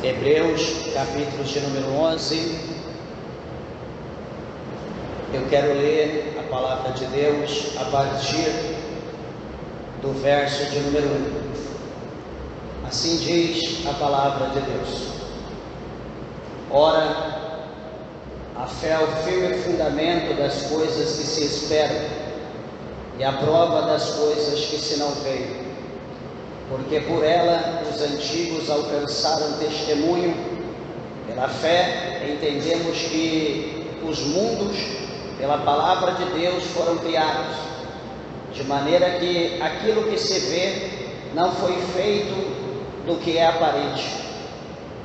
Hebreus, capítulo de número 11. Eu quero ler a palavra de Deus a partir do verso de número 1. Assim diz a palavra de Deus: Ora, a fé é o firme fundamento das coisas que se esperam e a prova das coisas que se não veem. Porque por ela os antigos alcançaram testemunho. Pela fé entendemos que os mundos, pela palavra de Deus, foram criados, de maneira que aquilo que se vê não foi feito do que é aparente.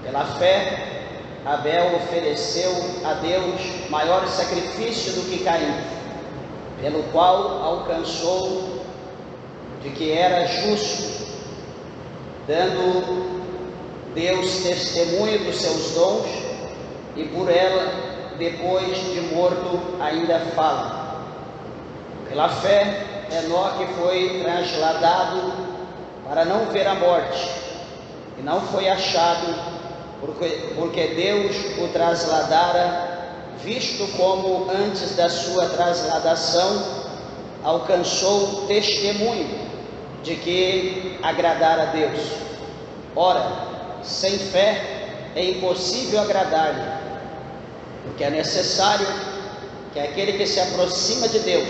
Pela fé, Abel ofereceu a Deus maior sacrifício do que Caim, pelo qual alcançou de que era justo, dando Deus testemunho dos seus dons, e por ela, depois de morto, ainda fala. Pela fé, Enoque foi trasladado para não ver a morte, e não foi achado, porque Deus o trasladara, visto como antes da sua trasladação alcançou testemunho de que agradara a Deus. Ora, sem fé é impossível agradar-lhe, porque é necessário que aquele que se aproxima de Deus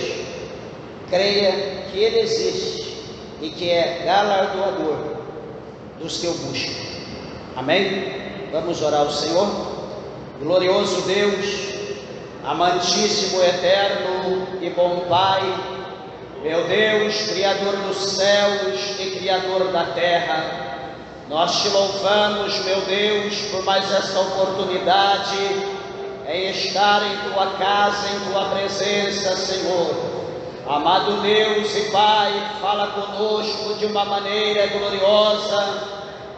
creia que Ele existe e que é galardoador dos que o buscam. Amém? Vamos orar ao Senhor. Glorioso Deus, amantíssimo, eterno e bom Pai, meu Deus, Criador dos céus e Criador da terra, nós te louvamos, meu Deus, por mais esta oportunidade em estar em tua casa, em tua presença, Senhor. Amado Deus e Pai, fala conosco de uma maneira gloriosa,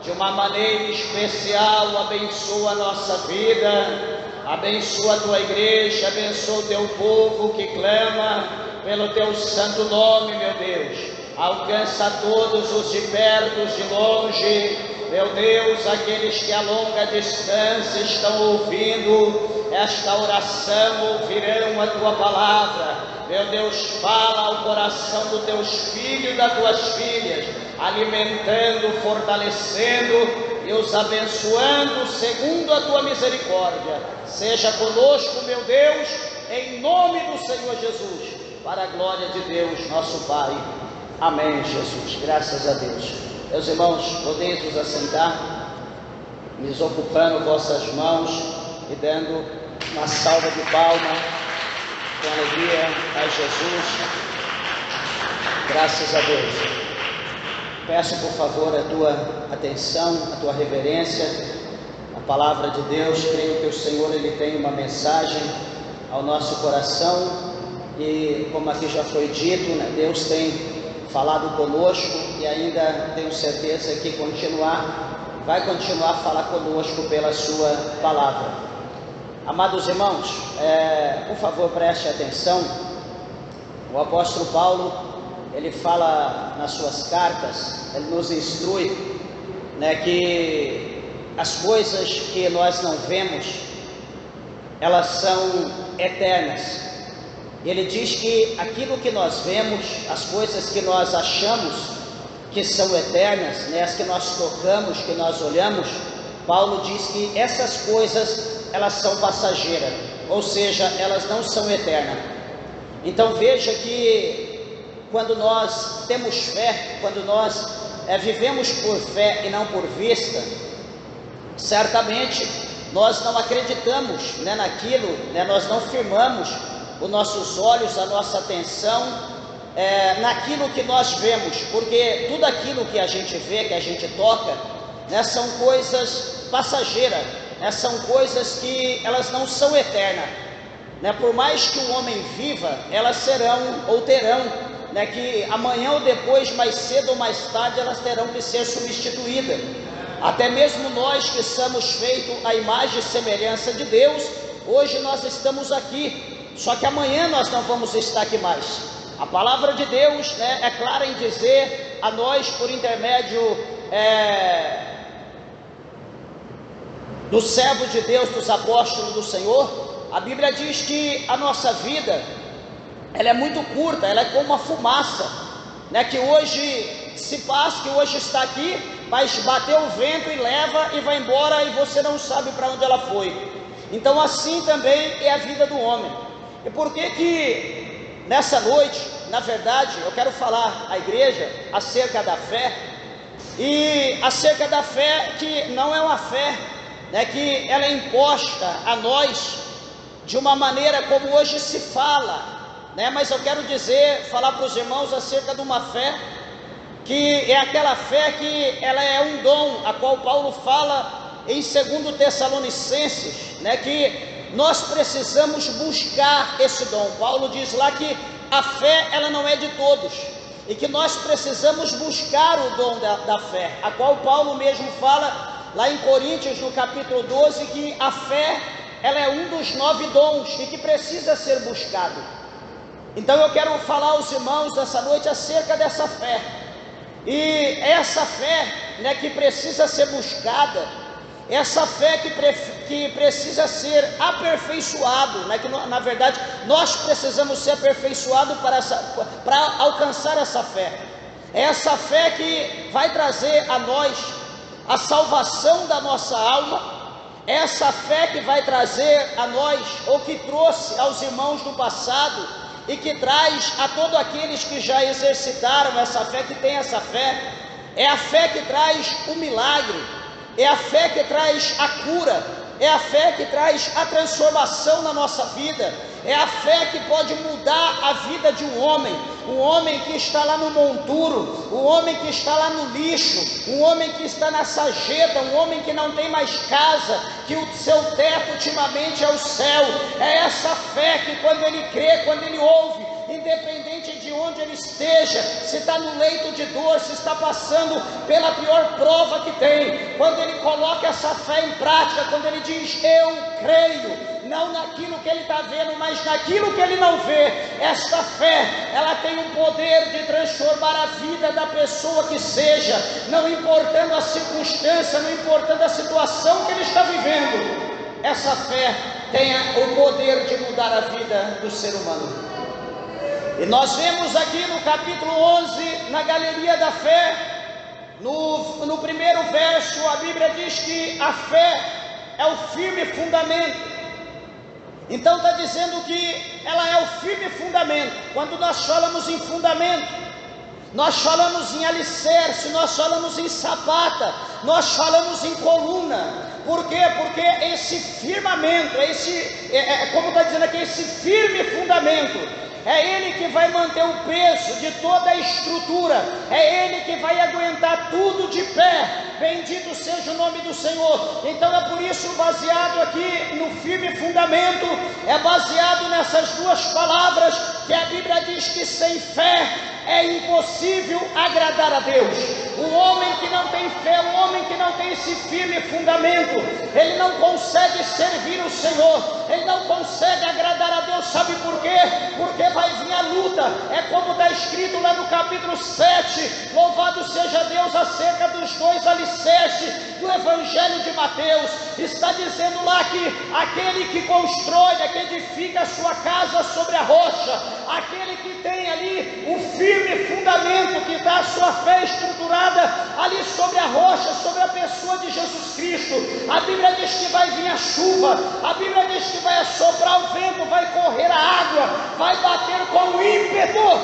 de uma maneira especial. Abençoa a nossa vida, abençoa a tua igreja, abençoa o teu povo que clama pelo teu santo nome, meu Deus. Alcança todos os de perto, os de longe, meu Deus, aqueles que a longa distância estão ouvindo esta oração, ouvirão a tua palavra. Meu Deus, fala ao coração dos teus filhos e das tuas filhas, alimentando, fortalecendo e os abençoando segundo a tua misericórdia. Seja conosco, meu Deus, em nome do Senhor Jesus, para a glória de Deus, nosso Pai. Amém, Jesus. Graças a Deus. Meus irmãos, podeis vos assentar, desocupando vossas mãos e dando uma salva de palmas com alegria a Jesus. Graças a Deus. Peço, por favor, a tua atenção, a tua reverência, a palavra de Deus. Creio que o Senhor, Ele tem uma mensagem ao nosso coração. E como aqui já foi dito, né, Deus tem falado conosco e ainda tenho certeza que vai continuar a falar conosco pela sua palavra. Amados irmãos, por favor, preste atenção. O apóstolo Paulo, ele fala nas suas cartas, ele nos instrui, né, que as coisas que nós não vemos, elas são eternas. Ele diz que aquilo que nós vemos, as coisas que nós achamos que são eternas, né, as que nós tocamos, que nós olhamos, Paulo diz que essas coisas, elas são passageiras, ou seja, elas não são eternas. Então veja que quando nós temos fé, quando nós vivemos por fé e não por vista, certamente nós não acreditamos, né, naquilo, né, nós não firmamos os nossos olhos, a nossa atenção naquilo que nós vemos, porque tudo aquilo que a gente vê, que a gente toca, né, são coisas passageiras, né, são coisas que elas não são eternas, né, por mais que o homem viva, elas serão ou terão, né, que amanhã ou depois, mais cedo ou mais tarde, elas terão que ser substituídas. Até mesmo nós que somos feitos à imagem e semelhança de Deus, hoje nós estamos aqui, só que amanhã nós não vamos estar aqui mais. A palavra de Deus, né, é clara em dizer a nós, por intermédio dos servos de Deus, dos apóstolos do Senhor, a Bíblia diz que a nossa vida, ela é muito curta, ela é como uma fumaça, né, que hoje se passa, que hoje está aqui, mas bateu o vento e leva e vai embora e você não sabe para onde ela foi. Então assim também é a vida do homem. E por que nessa noite, na verdade, eu quero falar à igreja acerca da fé, e acerca da fé que não é uma fé, né, que ela é imposta a nós de uma maneira como hoje se fala, né, mas eu quero falar para os irmãos acerca de uma fé que é aquela fé que ela é um dom, a qual Paulo fala em 2 Tessalonicenses, né, que nós precisamos buscar esse dom. Paulo diz lá que a fé ela não é de todos, e que nós precisamos buscar o dom da fé, a qual Paulo mesmo fala lá em Coríntios, no capítulo 12, que a fé ela é um dos 9 dons e que precisa ser buscado. Então eu quero falar aos irmãos essa noite acerca dessa fé, e essa fé, né, que precisa ser buscada, essa fé que precisa ser aperfeiçoado, né, que na verdade nós precisamos ser aperfeiçoados para alcançar essa fé. Essa fé que vai trazer a nós a salvação da nossa alma, essa fé que vai trazer a nós, ou que trouxe aos irmãos do passado, e que traz a todos aqueles que já exercitaram essa fé, que tem essa fé, é a fé que traz o milagre, é a fé que traz a cura, é a fé que traz a transformação na nossa vida, é a fé que pode mudar a vida de um homem que está lá no monturo, um homem que está lá no lixo, um homem que está na sarjeta, um homem que não tem mais casa, que o seu teto ultimamente é o céu. É essa fé que quando ele crê, quando ele ouve, independente de onde ele esteja, se está no leito de dor, se está passando pela pior prova que tem, quando ele coloca essa fé em prática, quando ele diz: eu creio, não naquilo que ele está vendo, mas naquilo que ele não vê, esta fé, ela tem o poder de transformar a vida da pessoa que seja, não importando a circunstância, não importando a situação que ele está vivendo. Essa fé tem o poder de mudar a vida do ser humano. E nós vemos aqui no capítulo 11, na galeria da fé, no primeiro verso, a Bíblia diz que a fé é o firme fundamento. Então está dizendo que ela é o firme fundamento. Quando nós falamos em fundamento, nós falamos em alicerce, nós falamos em sapata, nós falamos em coluna. Por quê? Porque esse firmamento, como está dizendo aqui, esse firme fundamento, é ele que vai manter o peso de toda a estrutura, é ele que vai aguentar tudo de pé. Bendito seja o nome do Senhor. Então é por isso, baseado aqui no firme fundamento, é baseado nessas duas palavras, que a Bíblia diz que sem fé é impossível agradar a Deus. O homem que não tem fé, o homem que não tem esse firme fundamento, ele não consegue servir o Senhor, ele não consegue agradar a Deus. Sabe por quê? Porque vai vir a luta. É como está escrito lá no capítulo 7, louvado seja Deus, acerca dos 2 alicerces do Evangelho de Mateus. Está dizendo lá que aquele que constrói, que edifica a sua casa sobre a rocha, aquele que tem ali o firme fundamento, que dá a sua fé estruturada ali sobre a rocha, sobre a pessoa de Jesus Cristo. A Bíblia diz que vai vir a chuva, a Bíblia diz que vai assoprar o vento, vai correr a água, vai bater com ímpeto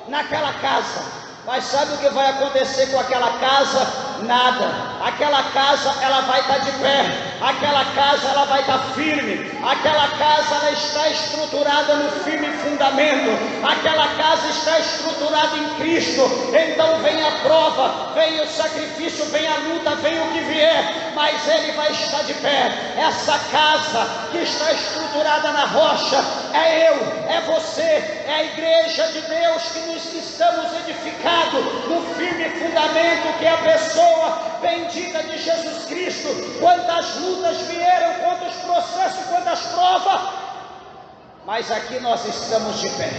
naquela casa. Mas sabe o que vai acontecer com aquela casa? Nada. Aquela casa ela vai estar de pé, aquela casa ela vai estar firme, aquela casa ela está estruturada no firme fundamento, aquela casa está estruturada em Cristo. Então vem a prova, vem o sacrifício, vem a luta, vem o que vier, mas ele vai estar de pé. Essa casa que está estruturada na rocha é eu, é você, é a igreja de Deus que nos estamos edificando no firme fundamento, que é a pessoa bendita de Jesus Cristo. Quantas lutas vieram, quantos processos, quantas provas, mas aqui nós estamos de pé,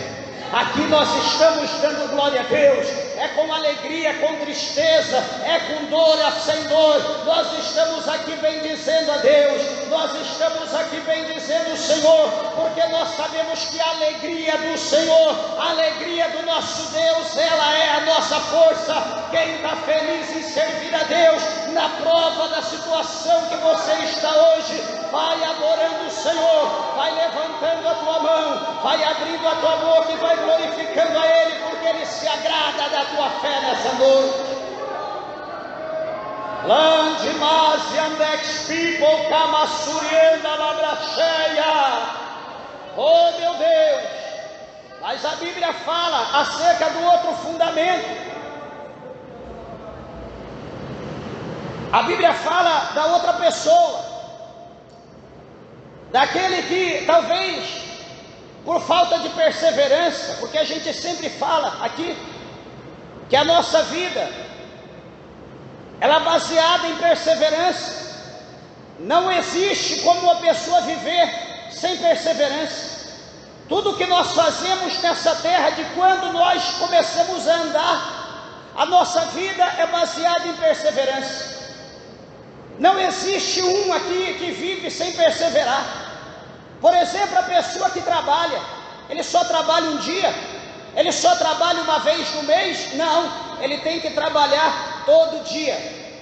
aqui nós estamos dando glória a Deus. é com alegria, com tristeza, é com dor, é sem dor, nós estamos aqui bendizendo a Deus, nós estamos aqui bendizendo o Senhor, porque nós sabemos que a alegria do Senhor, a alegria do nosso Deus, ela é a nossa força. Quem está feliz em servir a Deus, na prova da situação que você está hoje, vai adorando o Senhor, vai levantando a tua mão, vai abrindo a tua boca e vai glorificando a Ele, porque Ele se agrada da tua fé nessa noite. Lande mas yandex people kamasurienda labracheia. Oh meu Deus! Mas a Bíblia fala acerca do outro fundamento. A Bíblia fala da outra pessoa, daquele que talvez por falta de perseverança, porque a gente sempre fala aqui que a nossa vida ela é baseada em perseverança. Não existe como uma pessoa viver sem perseverança. Tudo que nós fazemos nessa terra, de quando nós começamos a andar, a nossa vida é baseada em perseverança. Não existe um aqui que vive sem perseverar. Por exemplo, a pessoa que trabalha, ele só trabalha um dia, ele só trabalha uma vez no mês? Não, ele tem que trabalhar todo dia,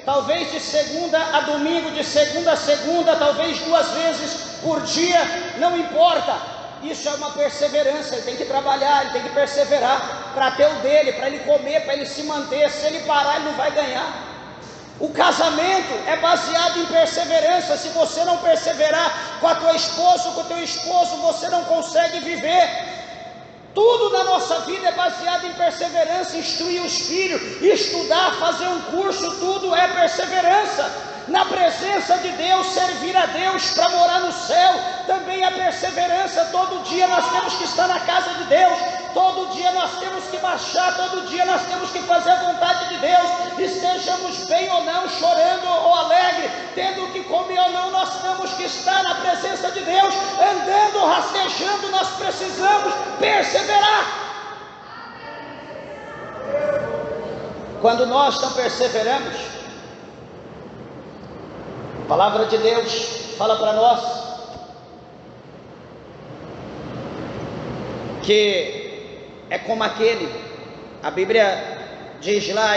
talvez de segunda a domingo, de segunda a segunda, talvez 2 vezes por dia, não importa. Isso é uma perseverança. Ele tem que trabalhar, ele tem que perseverar para ter o dele, para ele comer, para ele se manter. Se ele parar, ele não vai ganhar. O casamento é baseado em perseverança. Se você não perseverar com a tua esposa, com o teu esposo, você não consegue viver. Tudo na nossa vida é baseado em perseverança. Instruir os filhos, estudar, fazer um curso, tudo é perseverança. Na presença de Deus, servir a Deus para morar no céu, também é perseverança. Todo dia nós temos que estar na casa de Deus, todo dia nós temos que marchar, todo dia nós temos que fazer a vontade de Deus, estejamos bem ou não, chorando ou alegre, tendo que comer ou não, nós temos que estar na presença de Deus, andando, rastejando, nós precisamos perseverar. Quando nós não perseveramos, a palavra de Deus fala para nós que é como aquele, a Bíblia diz lá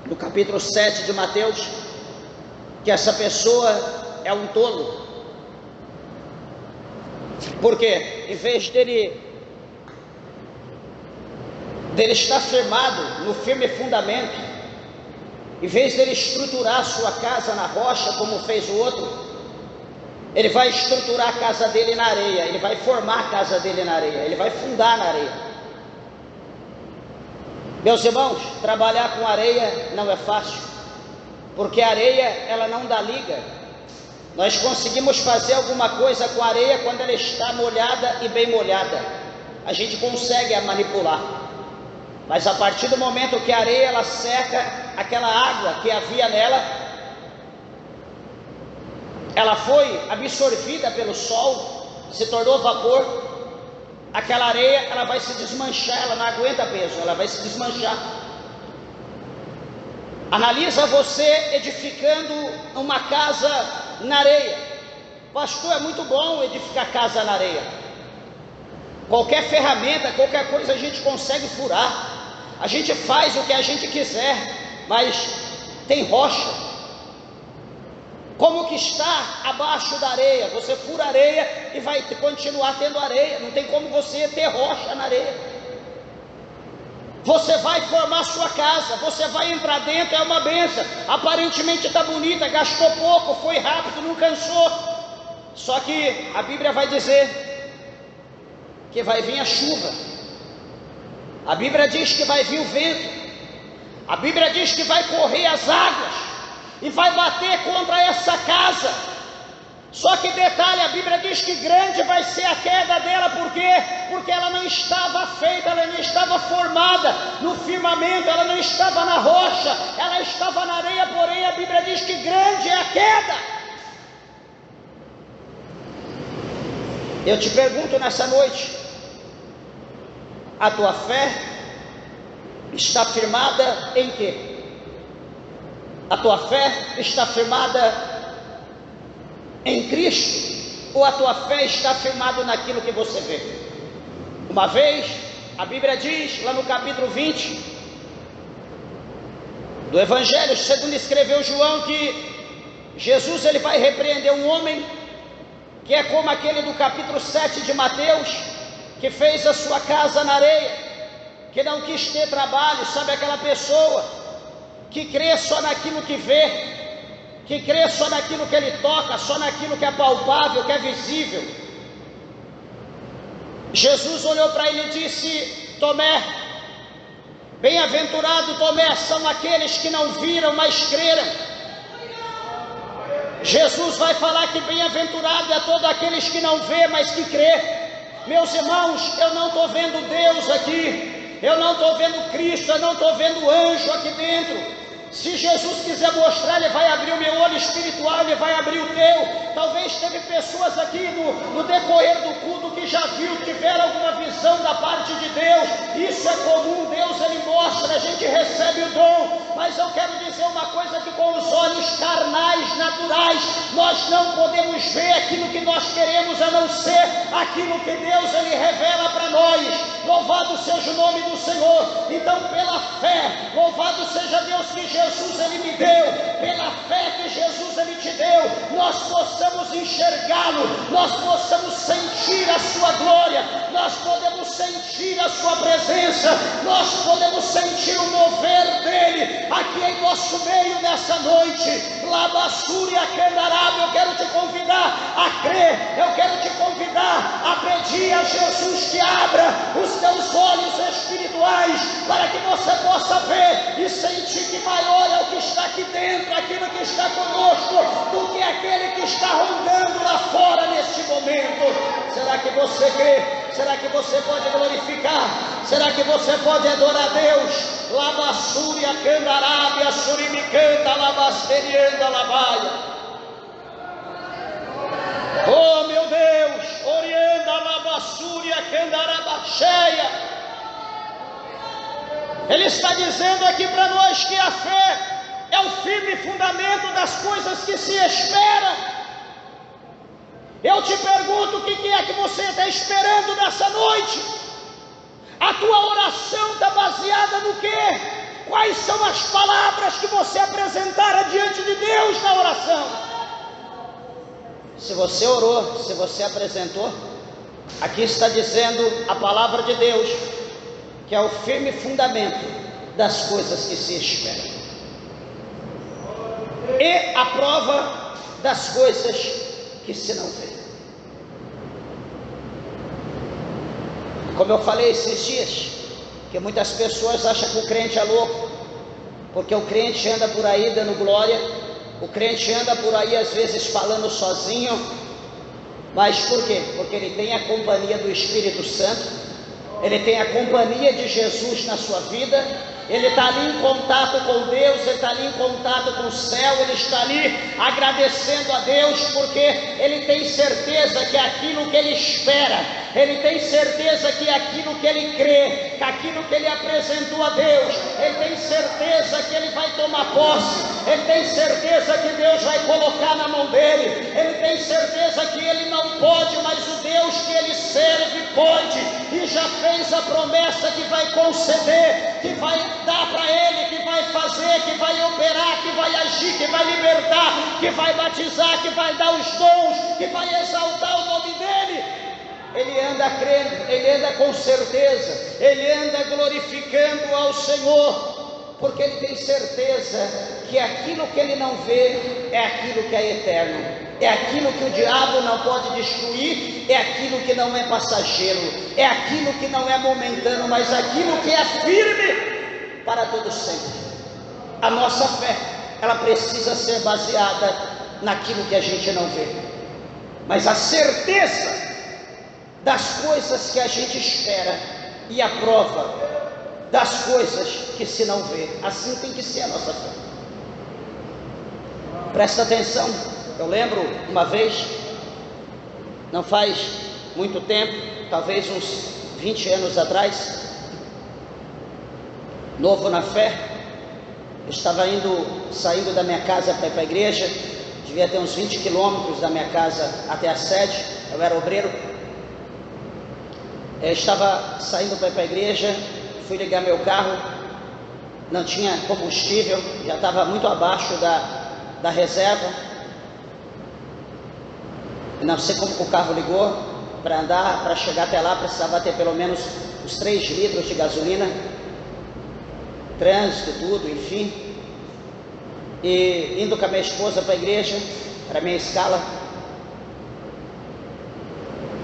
no capítulo 7 de Mateus, que essa pessoa é um tolo. Porque em vez dele estar firmado no firme fundamento, em vez dele estruturar a sua casa na rocha, como fez o outro, ele vai estruturar a casa dele na areia, ele vai formar a casa dele na areia, ele vai fundar na areia. Meus irmãos, trabalhar com areia não é fácil, porque a areia, ela não dá liga. Nós conseguimos fazer alguma coisa com a areia quando ela está molhada e bem molhada, a gente consegue a manipular. Mas a partir do momento que a areia ela seca, aquela água que havia nela, ela foi absorvida pelo sol, se tornou vapor. Aquela areia ela vai se desmanchar, ela não aguenta peso, ela vai se desmanchar. Analisa você edificando uma casa na areia. Pastor, é muito bom edificar casa na areia. Qualquer ferramenta, qualquer coisa a gente consegue furar. A gente faz o que a gente quiser, mas tem rocha. Como que está abaixo da areia? Você fura areia e vai continuar tendo areia. Não tem como você ter rocha na areia. Você vai formar sua casa, você vai entrar dentro, é uma benção. Aparentemente está bonita, gastou pouco, foi rápido, não cansou. Só que a Bíblia vai dizer que vai vir a chuva. A Bíblia diz que vai vir o vento. A Bíblia diz que vai correr as águas e vai bater contra essa casa. Só que detalhe, a Bíblia diz que grande vai ser a queda dela. Por quê? Porque ela não estava feita, ela não estava formada no firmamento, ela não estava na rocha, ela estava na areia. Porém a Bíblia diz que grande é a queda. Eu te pergunto nessa noite, a tua fé está firmada em quê? A tua fé está firmada em Cristo? Ou a tua fé está firmada naquilo que você vê? Uma vez, a Bíblia diz, lá no capítulo 20 do Evangelho, segundo escreveu João, que Jesus ele vai repreender um homem que é como aquele do capítulo 7 de Mateus, que fez a sua casa na areia, que não quis ter trabalho. Sabe aquela pessoa que crê só naquilo que vê, que crê só naquilo que ele toca, só naquilo que é palpável, que é visível? Jesus olhou para ele e disse: Tomé, bem-aventurado Tomé, são aqueles que não viram, mas creram. Jesus vai falar que bem-aventurado é todos aqueles que não vê, mas que crê. Meus irmãos, eu não estou vendo Deus aqui, eu não estou vendo Cristo, eu não estou vendo anjo aqui dentro. Se Jesus quiser mostrar, Ele vai abrir o meu olho espiritual, Ele vai abrir o teu. Talvez teve pessoas aqui no decorrer do culto que já tiveram alguma visão da parte de Deus. Isso é comum, Deus Ele mostra, a gente recebe o dom. Mas eu quero dizer uma coisa, que com os olhos carnais, naturais, nós não podemos ver aquilo que nós queremos, a não ser aquilo que Deus Ele revela para nós. Louvado seja o nome do Senhor. Então, pela fé, louvado seja Deus que Jesus Ele me deu, pela fé que Jesus Ele te deu, nós possamos enxergá-lo, nós possamos sentir a sua glória, nós podemos sentir a sua presença, nós podemos sentir o mover dele aqui em nosso meio nessa noite. Labassúria Candaraba, eu quero te convidar a crer, eu quero te convidar a pedir a Jesus que abra os teus olhos espirituais, para que você possa ver e sentir que maior é o que está aqui dentro, aquilo que está conosco, do que aquele que está rondando lá fora neste momento. Será que você crê? Será que você pode glorificar? Será que você pode adorar a Deus? Labassúria Candarábia, Surimicanta, Labasterianda, Labaia. Oh meu Deus, Orianda, Labassúria Candarabacheia. Ele está dizendo aqui para nós que a fé é o firme fundamento das coisas que se espera. Eu te pergunto, o que é que você está esperando nessa noite? A tua oração está baseada no quê? Quais são as palavras que você apresentará diante de Deus na oração? Se você orou, se você apresentou, aqui está dizendo a palavra de Deus, que é o firme fundamento das coisas que se esperam, e a prova das coisas que se não vê. Como eu falei esses dias, que muitas pessoas acham que o crente é louco, porque o crente anda por aí dando glória, o crente anda por aí às vezes falando sozinho. Mas por quê? Porque ele tem a companhia do Espírito Santo, ele tem a companhia de Jesus na sua vida, ele está ali em contato com Deus, ele está ali em contato com o céu, ele está ali agradecendo a Deus, porque ele tem certeza que aquilo que ele espera, ele tem certeza que aquilo que ele crê, que aquilo que ele apresentou a Deus, ele tem certeza que ele vai tomar posse, ele tem certeza que Deus vai colocar na mão dele, ele tem certeza que ele não pode, mas o Deus que ele serve pode, e já fez a promessa que vai conceder, que vai dar para ele, que vai fazer, que vai operar, que vai agir, que vai libertar, que vai batizar, que vai dar os dons, que vai exaltar o nome dele. Ele anda crendo, ele anda com certeza, ele anda glorificando ao Senhor, porque ele tem certeza que aquilo que ele não vê é aquilo que é eterno, é aquilo que o diabo não pode destruir, é aquilo que não é passageiro, é aquilo que não é momentâneo, mas aquilo que é firme para todo sempre. A nossa fé, ela precisa ser baseada naquilo que a gente não vê, mas a certeza das coisas que a gente espera e a prova das coisas que se não vê. Assim tem que ser a nossa fé. Presta atenção. Eu lembro uma vez, não faz muito tempo, talvez uns 20 anos atrás, novo na fé. Eu estava saindo da minha casa para ir para a igreja, devia ter uns 20 quilômetros da minha casa até a sede, eu era obreiro. Eu estava saindo para ir para a igreja, fui ligar meu carro, não tinha combustível, já estava muito abaixo da reserva. Não sei como o carro ligou, para andar, para chegar até lá, precisava ter pelo menos uns 3 litros de gasolina, trânsito, tudo, enfim. E indo com a minha esposa para a igreja, para a minha escala,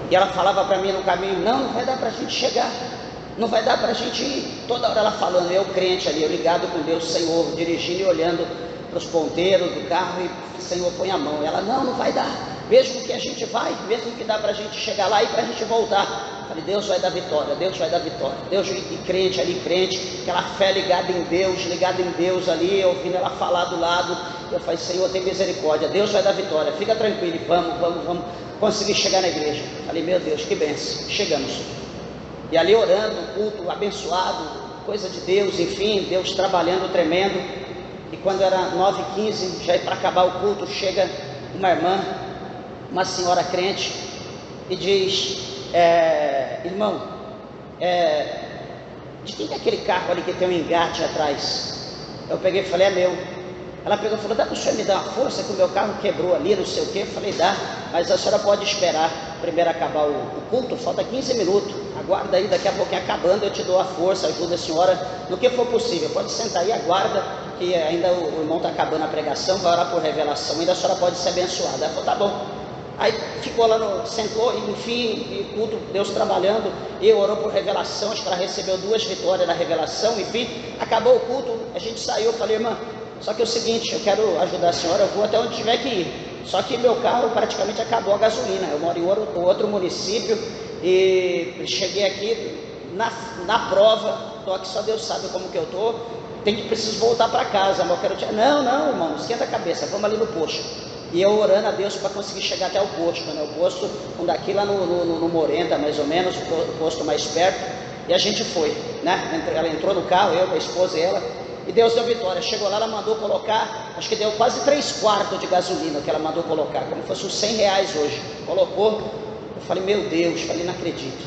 e ela falava para mim no caminho: não vai dar para a gente chegar, não vai dar para a gente ir. Toda hora ela falando, eu crente ali, eu ligado com Deus, Senhor, dirigindo e olhando para os ponteiros do carro, e Senhor, põe a mão. Ela: não vai dar, mesmo que a gente vai, mesmo que dá para a gente chegar lá e para a gente voltar. Falei: Deus vai dar vitória, Deus vai dar vitória. Deus, e crente ali, crente, aquela fé ligada em Deus ali, ouvindo ela falar do lado. Eu falei: Senhor, tem misericórdia, Deus vai dar vitória, fica tranquilo, e vamos conseguir chegar na igreja. Falei: meu Deus, que bênção. Chegamos, e ali orando, culto abençoado, coisa de Deus, enfim, Deus trabalhando tremendo. E quando era 9h15, já para acabar o culto, chega uma irmã, uma senhora crente, e diz: irmão, de quem é aquele carro ali que tem um engate atrás? Eu peguei e falei: é meu. Ela pegou e falou: dá para o senhor me dar uma força, que o meu carro quebrou ali, não sei o que. Eu falei: dá, mas a senhora pode esperar primeiro acabar o culto, falta 15 minutos, aguarda aí, daqui a pouquinho acabando eu te dou a força, ajuda a senhora no que for possível, pode sentar aí, aguarda, que ainda o irmão está acabando a pregação, vai orar por revelação, ainda a senhora pode ser abençoada. Ela falou: tá bom. Aí ficou lá, sentou, enfim, culto, Deus trabalhando, e orou por revelação, acho que ela recebeu 2 vitórias na revelação, enfim, acabou o culto, a gente saiu. Eu falei: irmã, só que é o seguinte, eu quero ajudar a senhora, eu vou até onde tiver que ir, só que meu carro praticamente acabou a gasolina, eu moro em outro município, e cheguei aqui na prova, estou aqui, só Deus sabe como que eu estou, preciso voltar para casa, mas eu quero te... Não, irmão, esquenta a cabeça, vamos ali no posto. E eu orando a Deus para conseguir chegar até o posto, né? O posto, um daqui lá no Morenda, mais ou menos, o posto mais perto, e a gente foi, né? Ela entrou no carro, eu, minha esposa e ela, e Deus deu vitória. Chegou lá, ela mandou colocar, acho que deu quase 3/4 de gasolina que ela mandou colocar, como se fosse uns R$100 hoje. Colocou, eu falei: meu Deus, falei: não acredito.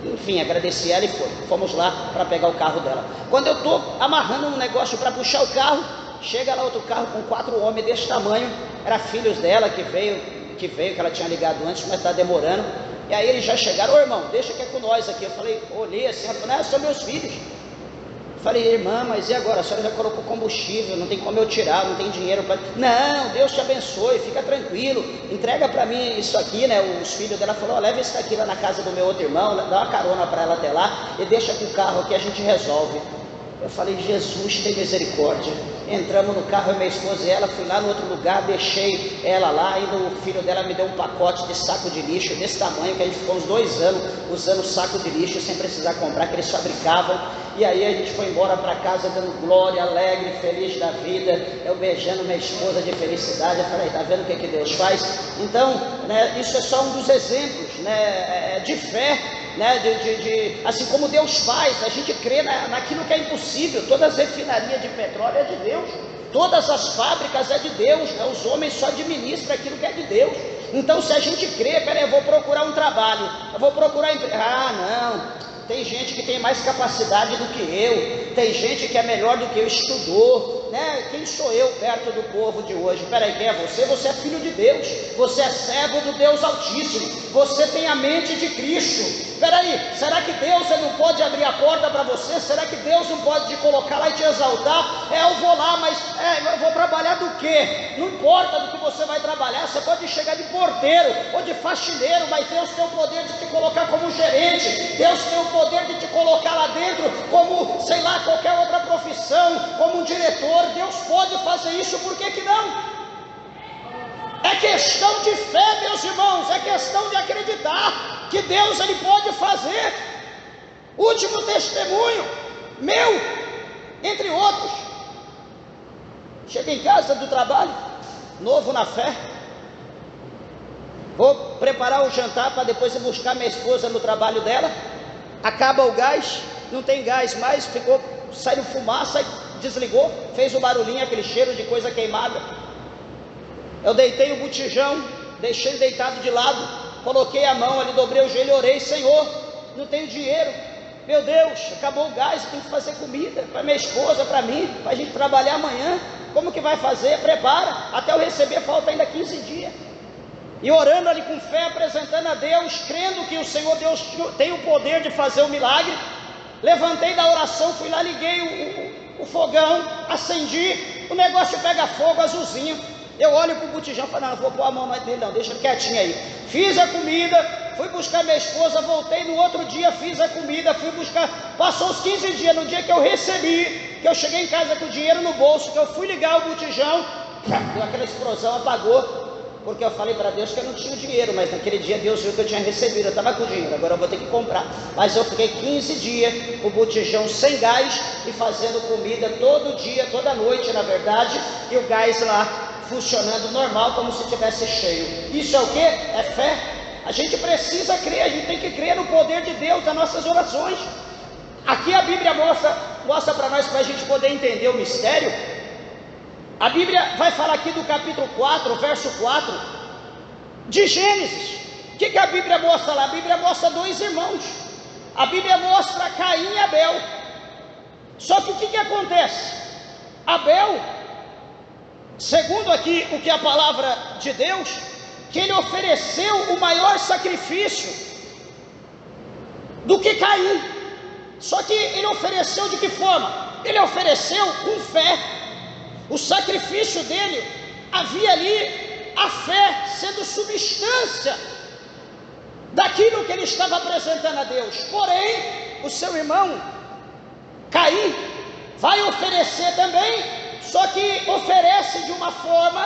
Enfim, agradeci ela e fomos lá para pegar o carro dela. Quando eu estou amarrando um negócio para puxar o carro, chega lá outro carro com 4 homens desse tamanho, era filhos dela que veio, que ela tinha ligado antes, mas está demorando. E aí eles já chegaram: ô irmão, deixa que é com nós aqui. Eu falei, olhei assim, ela falou: não, são meus filhos. Eu falei: irmã, mas e agora? A senhora já colocou combustível, não tem como eu tirar, não tem dinheiro para... Não, Deus te abençoe, fica tranquilo, entrega para mim isso aqui, né? Os filhos dela falaram: leva isso daqui lá na casa do meu outro irmão, dá uma carona para ela até lá e deixa com o carro aqui, a gente resolve. Eu falei: Jesus, tem misericórdia. Entramos no carro, eu, minha esposa e ela, fui lá no outro lugar, deixei ela lá, ainda o filho dela me deu um pacote de saco de lixo desse tamanho, que a gente ficou uns 2 anos usando saco de lixo sem precisar comprar, que eles fabricavam. E aí a gente foi embora para casa dando glória, alegre, feliz da vida, eu beijando minha esposa de felicidade. Eu falei: tá vendo o que Deus faz? Então, né, isso é só um dos exemplos, né, de fé, né, assim como Deus faz, a gente crê naquilo que é impossível. Todas as refinarias de petróleo é de Deus, todas as fábricas é de Deus, né? Os homens só administram aquilo que é de Deus. Então, se a gente crê, peraí, eu vou procurar um trabalho, eu vou procurar emprego. Não, tem gente que tem mais capacidade do que eu, tem gente que é melhor do que eu, estudou, né? Quem sou eu perto do povo de hoje? Peraí, quem é você? Você é filho de Deus, você é servo do Deus Altíssimo, você tem a mente de Cristo. Peraí, será que Deus não pode abrir a porta para você? Será que Deus não pode te colocar lá e te exaltar? Eu vou lá, mas eu vou trabalhar do quê? Não importa do que você vai trabalhar, você pode chegar de porteiro ou de faxineiro, mas Deus tem o poder de te colocar como gerente, Deus tem o poder de te colocar lá dentro como, sei lá, qualquer outra profissão, como um diretor. Deus pode fazer isso, por que que não? É questão de fé, meus irmãos, é questão de acreditar que Deus ele pode fazer. Último testemunho meu, entre outros, cheguei em casa do trabalho, novo na fé, vou preparar o jantar para depois ir buscar minha esposa no trabalho dela, acaba o gás, não tem gás mais, ficou saiu fumaça, desligou, fez o barulhinho, aquele cheiro de coisa queimada. Eu deitei o botijão, deixei deitado de lado, coloquei a mão ali, dobrei o joelho e orei: Senhor, não tenho dinheiro, meu Deus, acabou o gás, tenho que fazer comida para minha esposa, para mim, para a gente trabalhar amanhã. Como que vai fazer? Prepara, até eu receber falta ainda 15 dias. E orando ali com fé, apresentando a Deus, crendo que o Senhor Deus tem o poder de fazer o milagre. Levantei da oração, fui lá, liguei o fogão, acendi, o negócio pega fogo, azulzinho. Eu olho para o botijão e falo: não vou pôr a mão nele não, deixa ele quietinho aí. Fiz a comida, fui buscar minha esposa, voltei no outro dia, fiz a comida, fui buscar. Passou os 15 dias, no dia que eu recebi, que eu cheguei em casa com o dinheiro no bolso, que eu fui ligar o botijão, deu aquela explosão, apagou. Porque eu falei para Deus que eu não tinha dinheiro, mas naquele dia Deus viu que eu tinha recebido, eu estava com dinheiro, agora eu vou ter que comprar. Mas eu fiquei 15 dias, o botijão sem gás e fazendo comida todo dia, toda noite na verdade, e o gás lá funcionando normal, como se estivesse cheio. Isso é o que? É fé. A gente precisa crer, a gente tem que crer no poder de Deus nas nossas orações. Aqui a Bíblia mostra para nós, para a gente poder entender o mistério. A Bíblia vai falar aqui do capítulo 4, verso 4, de Gênesis. O que a Bíblia mostra lá? A Bíblia mostra dois irmãos. A Bíblia mostra Caim e Abel. Só que o que acontece? Abel, segundo aqui o que a palavra de Deus, que ele ofereceu o maior sacrifício do que Caim. Só que ele ofereceu de que forma? Ele ofereceu com fé. O sacrifício dele, havia ali a fé sendo substância daquilo que ele estava apresentando a Deus. Porém, o seu irmão Caim vai oferecer também, só que oferece de uma forma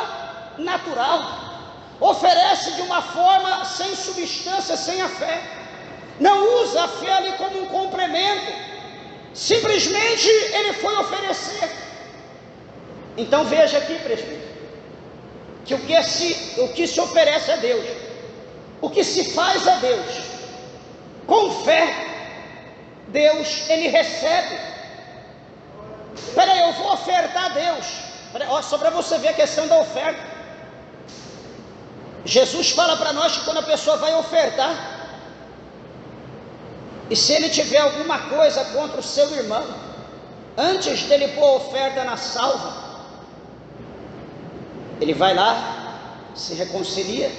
natural, oferece de uma forma sem substância, sem a fé. Não usa a fé ali como um complemento, simplesmente ele foi oferecer. Então veja aqui, presbítero, que o que se oferece a Deus, o que se faz a Deus, com fé, Deus, ele recebe. Espera aí, eu vou ofertar a Deus. Só para você ver a questão da oferta. Jesus fala para nós que quando a pessoa vai ofertar, e se ele tiver alguma coisa contra o seu irmão, antes dele pôr a oferta na salva, ele vai lá, se reconcilia,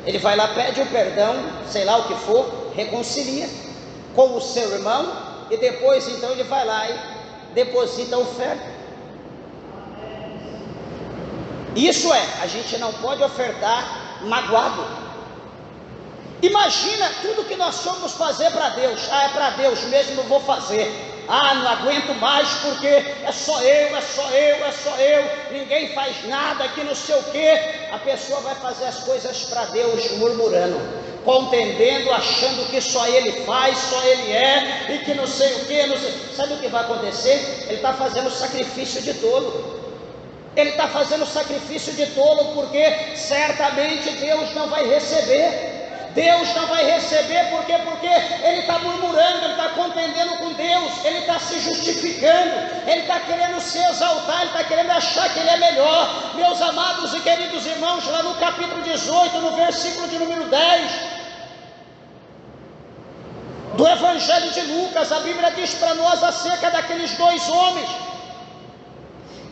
ele vai lá, pede o perdão, sei lá o que for, reconcilia com o seu irmão, e depois então ele vai lá e deposita a oferta. Isso é, a gente não pode ofertar magoado. Imagina tudo que nós somos fazer para Deus. É para Deus mesmo, eu vou fazer. Não aguento mais porque é só eu, ninguém faz nada, que não sei o que. A pessoa vai fazer as coisas para Deus murmurando, contendendo, achando que só ele faz, só ele é, e que não sei o que, não sei. Sabe o que vai acontecer? Ele está fazendo sacrifício de tolo. Ele está fazendo sacrifício de tolo, porque certamente Deus não vai receber. Deus não vai receber, porque ele está murmurando, ele está contendendo com Deus, ele está se justificando, ele está querendo se exaltar, ele está querendo achar que ele é melhor. Meus amados e queridos irmãos, lá no capítulo 18, no versículo de número 10, do Evangelho de Lucas, a Bíblia diz para nós acerca daqueles dois homens,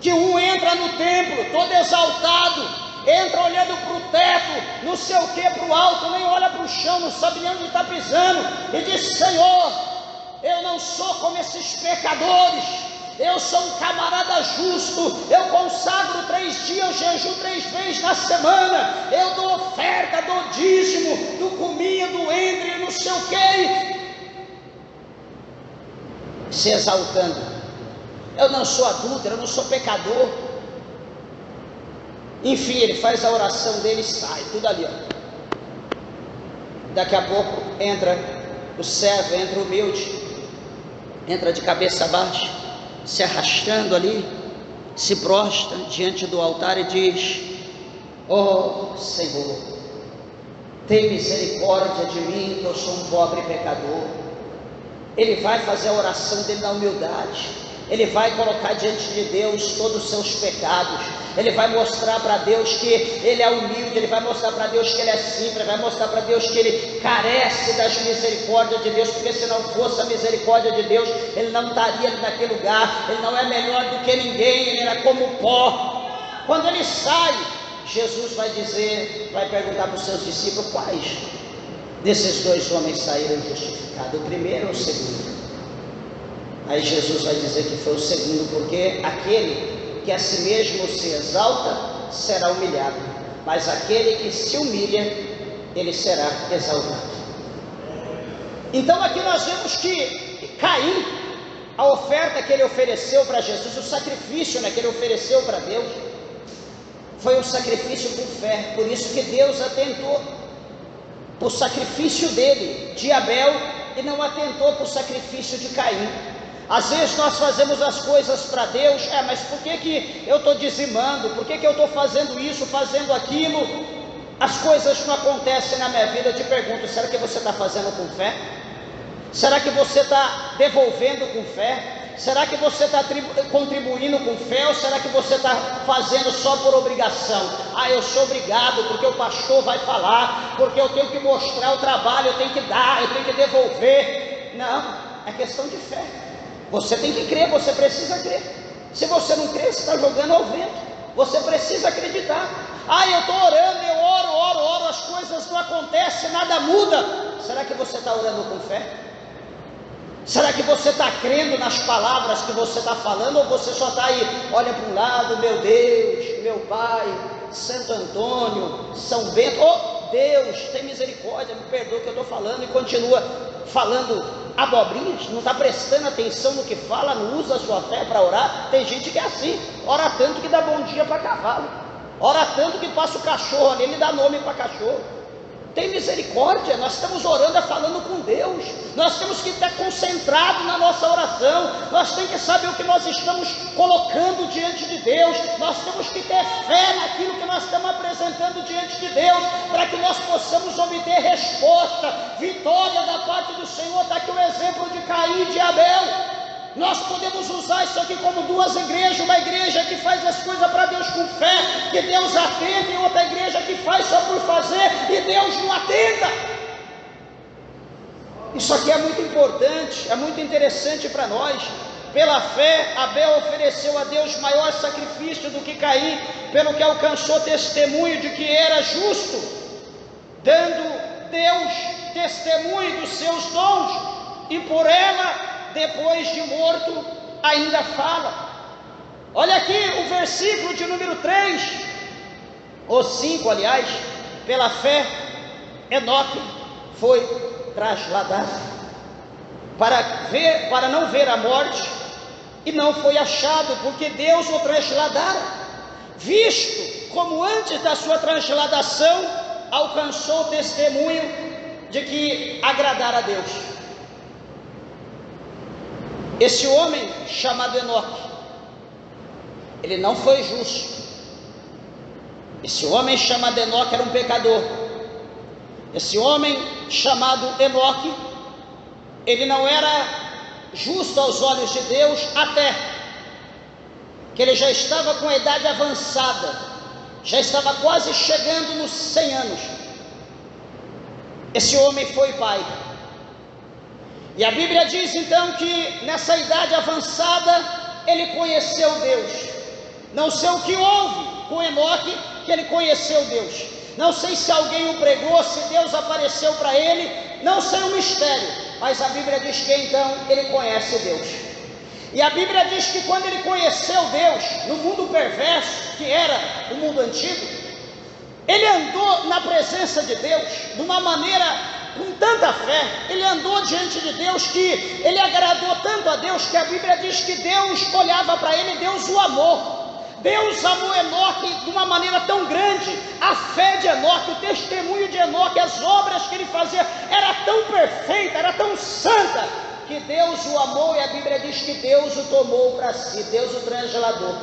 que um entra no templo todo exaltado, entra olhando para o teto, não sei o que, para o alto, nem olha para o chão, não sabe nem onde está pisando, e diz: Senhor, eu não sou como esses pecadores, eu sou um camarada justo, eu consagro 3 dias, eu jejuo 3 vezes na semana, eu dou oferta, dou dízimo, do cominho, do entre, não sei o que, se exaltando. Eu não sou adúltero, eu não sou pecador. Enfim, ele faz a oração dele e sai, tudo ali, ó. Daqui a pouco entra o servo, entra o humilde, entra de cabeça baixa, se arrastando ali, se prostra diante do altar e diz: ó Senhor, tem misericórdia de mim, que eu sou um pobre pecador. Ele vai fazer a oração dele na humildade, ele vai colocar diante de Deus todos os seus pecados, ele vai mostrar para Deus que ele é humilde, ele vai mostrar para Deus que ele é simples, ele vai mostrar para Deus que ele carece das misericórdias de Deus, porque se não fosse a misericórdia de Deus, ele não estaria ali naquele lugar, ele não é melhor do que ninguém, ele era como pó. Quando ele sai, Jesus vai perguntar para os seus discípulos, quais desses dois homens saíram justificados, o primeiro ou o segundo? Aí Jesus vai dizer que foi o segundo, porque aquele que a si mesmo se exalta será humilhado, mas aquele que se humilha, ele será exaltado. Então aqui nós vemos que Caim, a oferta que ele ofereceu para Jesus, o sacrifício, né, que ele ofereceu para Deus, foi um sacrifício por fé. Por isso que Deus atentou para o sacrifício dele, de Abel, e não atentou para o sacrifício de Caim. Às vezes nós fazemos as coisas para Deus, mas por que eu estou dizimando? Por que eu estou fazendo isso, fazendo aquilo? As coisas não acontecem na minha vida. Eu te pergunto, será que você está fazendo com fé? Será que você está devolvendo com fé? Será que você está contribuindo com fé? Ou será que você está fazendo só por obrigação? Eu sou obrigado porque o pastor vai falar, porque eu tenho que mostrar o trabalho, eu tenho que dar, eu tenho que devolver. Não, é questão de fé. Você tem que crer, você precisa crer. Se você não crer, você está jogando ao vento. Você precisa acreditar. Eu estou orando, eu oro, as coisas não acontecem, nada muda. Será que você está orando com fé? Será que você está crendo nas palavras que você está falando? Ou você só está aí, olha para um lado, meu Deus, meu Pai, Santo Antônio, São Bento, Deus, tem misericórdia, me perdoa o que eu estou falando, e continua falando abobrinhas, não está prestando atenção no que fala, não usa a sua fé para orar. Tem gente que é assim, ora tanto que dá bom dia para cavalo, ora tanto que passa o cachorro ali, ele dá nome para cachorro. Tem misericórdia. Nós estamos orando, falando com Deus, nós temos que estar concentrados na nossa oração, nós temos que saber o que nós estamos colocando diante de Deus, nós temos que ter fé naquilo que nós estamos apresentando diante de Deus, para que nós possamos obter resposta, vitória da parte do Senhor. Está aqui o exemplo de Caim e de Abel. Nós podemos usar isso aqui como duas igrejas, uma igreja que faz as coisas para Deus com fé, que Deus atende, e outra igreja que faz só por fazer e Deus não atenda. Isso aqui é muito importante, é muito interessante para nós. Pela fé, Abel ofereceu a Deus maior sacrifício do que Caim, pelo que alcançou testemunho de que era justo, dando Deus testemunho dos seus dons, e por ela, depois de morto, ainda fala. Olha aqui o versículo de número 3, ou 5 aliás. Pela fé, Enoque foi trasladado para não ver a morte, e não foi achado, porque Deus o trasladara, visto como antes da sua transladação alcançou o testemunho de que agradara a Deus. Esse homem chamado Enoque, ele não foi justo. Esse homem chamado Enoque era um pecador. Esse homem chamado Enoque, ele não era justo aos olhos de Deus, até que ele já estava com a idade avançada, já estava quase chegando nos 100 anos. Esse homem foi pai. E a Bíblia diz então que nessa idade avançada ele conheceu Deus. Não sei o que houve com Enoque, que ele conheceu Deus. Não sei se alguém o pregou, se Deus apareceu para ele, não sei o mistério, mas a Bíblia diz que então ele conhece Deus. E a Bíblia diz que quando ele conheceu Deus, no mundo perverso, que era o mundo antigo, ele andou na presença de Deus de uma maneira com tanta fé, ele andou diante de Deus, que ele agradou tanto a Deus, que a Bíblia diz que Deus olhava para ele, Deus o amou. Deus amou Enoque de uma maneira tão grande. A fé de Enoque, o testemunho de Enoque, as obras que ele fazia, era tão perfeita, era tão santa, que Deus o amou, e a Bíblia diz que Deus o tomou para si, Deus o transladou.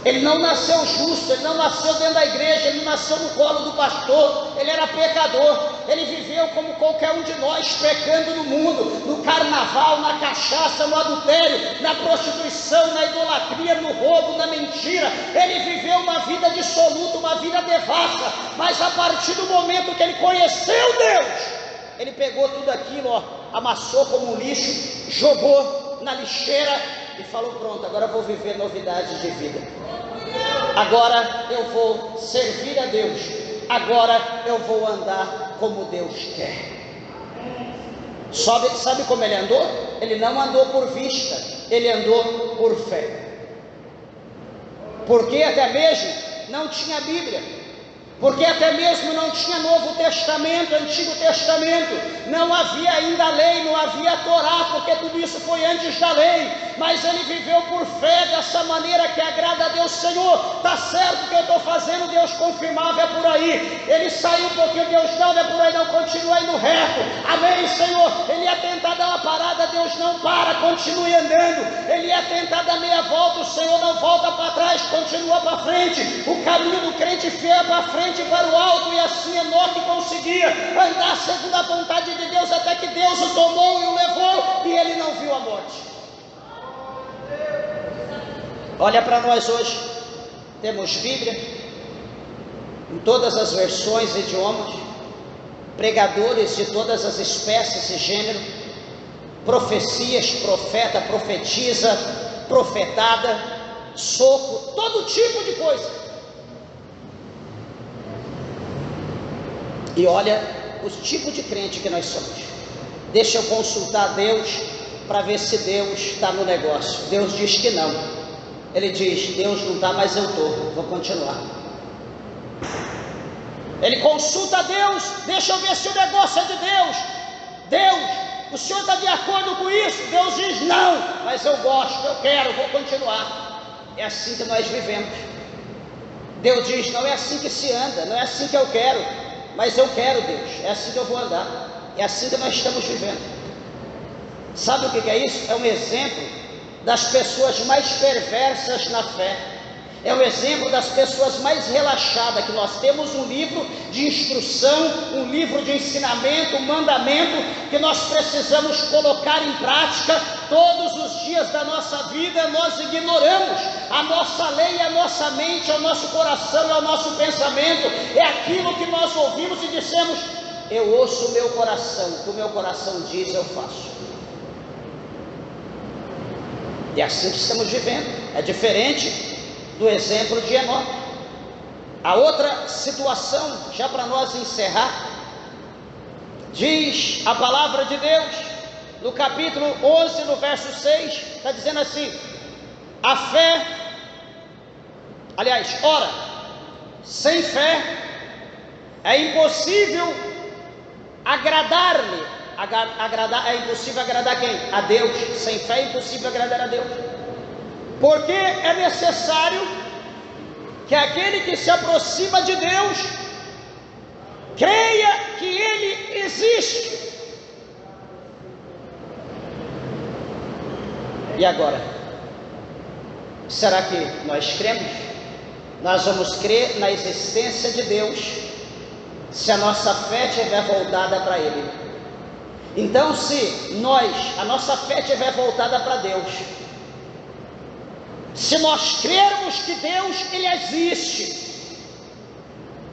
Ele não nasceu justo, ele não nasceu dentro da igreja, ele não nasceu no colo do pastor, ele era pecador, ele viveu como qualquer um de nós, pecando no mundo, no carnaval, carnaval, na cachaça, no adultério, na prostituição, na idolatria, no roubo, na mentira. Ele viveu uma vida dissoluta, uma vida devassa, mas a partir do momento que ele conheceu Deus, ele pegou tudo aquilo, amassou como um lixo, jogou na lixeira e falou: pronto, agora eu vou viver novidades de vida, agora eu vou servir a Deus, agora eu vou andar como Deus quer. Sabe como ele andou? Ele não andou por vista, ele andou por fé. Porque até mesmo não tinha Bíblia, porque até mesmo não tinha Novo Testamento, Antigo Testamento, não havia ainda lei, não havia Torá, porque tudo isso foi antes da lei, mas ele viveu por fé dessa maneira que agrada a Deus. Senhor, está certo o que eu estou fazendo, Deus confirmava, é por aí. Ele saiu um pouquinho, Deus não, é por aí não, continua indo reto, amém, Senhor. Ele ia tentar dar uma parada, Deus não para, continue andando. Ele ia tentar dar meia volta, o Senhor não volta para trás, continua para frente. O caminho do crente fiel é para frente, para o alto, e assim Enoque conseguia andar segundo a vontade de Deus, até que Deus o tomou e o levou, e ele não viu a morte. Olha para nós hoje, temos Bíblia em todas as versões e idiomas, pregadores de todas as espécies e gênero, profecias, profeta, profetiza, profetada, soco, todo tipo de coisa. E olha o tipo de crente que nós somos. Deixa eu consultar Deus para ver se Deus está no negócio. Deus diz que não. Ele diz: Deus não está, mas eu estou, vou continuar. Ele consulta Deus, deixa eu ver se o negócio é de Deus. Deus, o Senhor está de acordo com isso? Deus diz: não, mas eu gosto, eu quero, vou continuar. É assim que nós vivemos. Deus diz: não é assim que se anda, não é assim que eu quero, mas eu quero, Deus, é assim que eu vou andar. É assim que nós estamos vivendo. Sabe o que é isso? É um exemplo das pessoas mais perversas na fé. É um exemplo das pessoas mais relaxadas, que nós temos um livro de instrução, um livro de ensinamento, um mandamento que nós precisamos colocar em prática todos os dias da nossa vida. Nós ignoramos a nossa lei, a nossa mente, o nosso coração, é o nosso pensamento, é aquilo que nós ouvimos e dissemos: eu ouço o meu coração, o que o meu coração diz eu faço. E é assim que estamos vivendo. É diferente do exemplo de Enoque. A outra situação, já para nós encerrar, diz a palavra de Deus no capítulo 11, no verso 6, está dizendo assim: a fé, aliás, ora, sem fé é impossível agradar-lhe. É impossível agradar quem? A Deus. Sem fé é impossível agradar a Deus, porque é necessário que aquele que se aproxima de Deus creia que Ele existe. E agora, será que nós cremos? Nós vamos crer na existência de Deus se a nossa fé estiver voltada para Ele. Então, se a nossa fé estiver voltada para Deus, se nós crermos que Deus, Ele existe,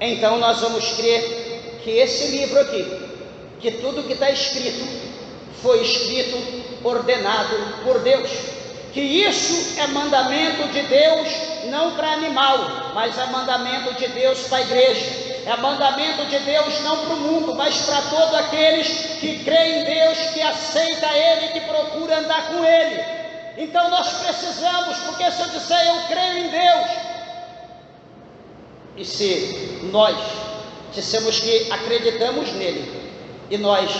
então nós vamos crer que esse livro aqui, que tudo que está escrito, foi escrito, ordenado por Deus, que isso é mandamento de Deus, não para animal, mas é mandamento de Deus para a igreja, é mandamento de Deus não para o mundo, mas para todos aqueles que creem em Deus, que aceita Ele, que procura andar com Ele. Então nós precisamos, porque se eu disser eu creio em Deus, e se nós dissemos que acreditamos nele, e nós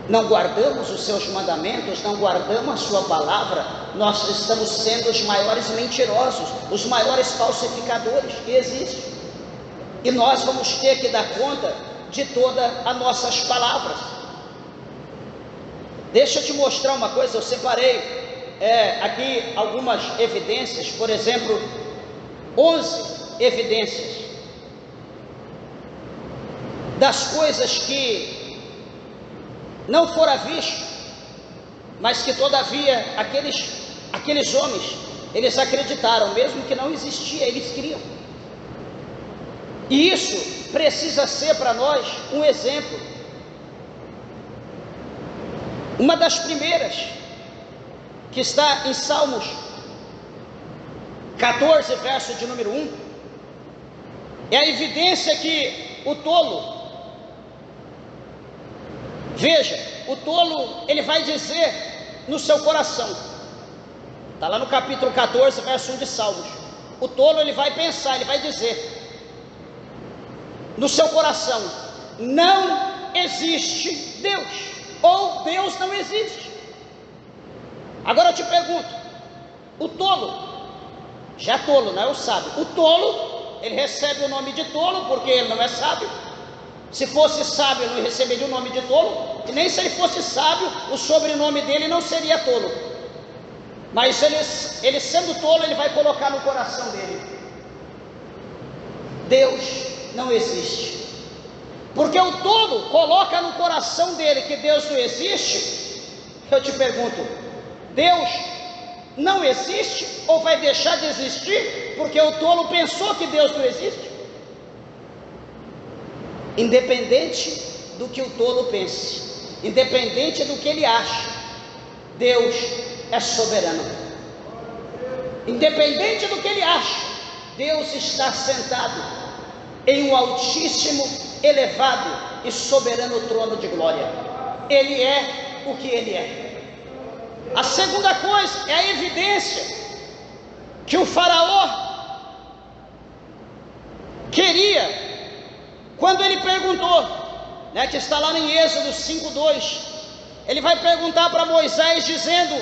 não guardamos os seus mandamentos, não guardamos a sua palavra, nós estamos sendo os maiores mentirosos, os maiores falsificadores que existem, e nós vamos ter que dar conta de todas as nossas palavras. Deixa eu te mostrar uma coisa, eu separei aqui algumas evidências, por exemplo, 11 evidências das coisas que não fora visto, mas que todavia aqueles homens, eles acreditaram, mesmo que não existia, eles criam. E isso precisa ser para nós um exemplo. Uma das primeiras, que está em Salmos 14, verso de número 1, é a evidência que o tolo, veja, o tolo, ele vai dizer no seu coração, está lá no capítulo 14, verso 1 de Salmos, o tolo, ele vai pensar, ele vai dizer no seu coração: não existe Deus, ou Deus não existe. Agora eu te pergunto, o tolo, já tolo, não é o sábio, o tolo, ele recebe o nome de tolo porque ele não é sábio. Se fosse sábio, ele não receberia o nome de tolo, e nem se ele fosse sábio, o sobrenome dele não seria tolo. Mas ele sendo tolo, ele vai colocar no coração dele: Deus não existe. Porque o tolo coloca no coração dele que Deus não existe. Eu te pergunto, Deus não existe ou vai deixar de existir porque o tolo pensou que Deus não existe? Independente do que o tolo pense, independente do que ele acha, Deus é soberano. Independente do que ele acha, Deus está sentado em um altíssimo, elevado e soberano trono de glória. Ele é o que ele é. A segunda coisa é a evidência que o faraó queria, quando ele perguntou, que está lá em Êxodo 5:2, ele vai perguntar para Moisés dizendo: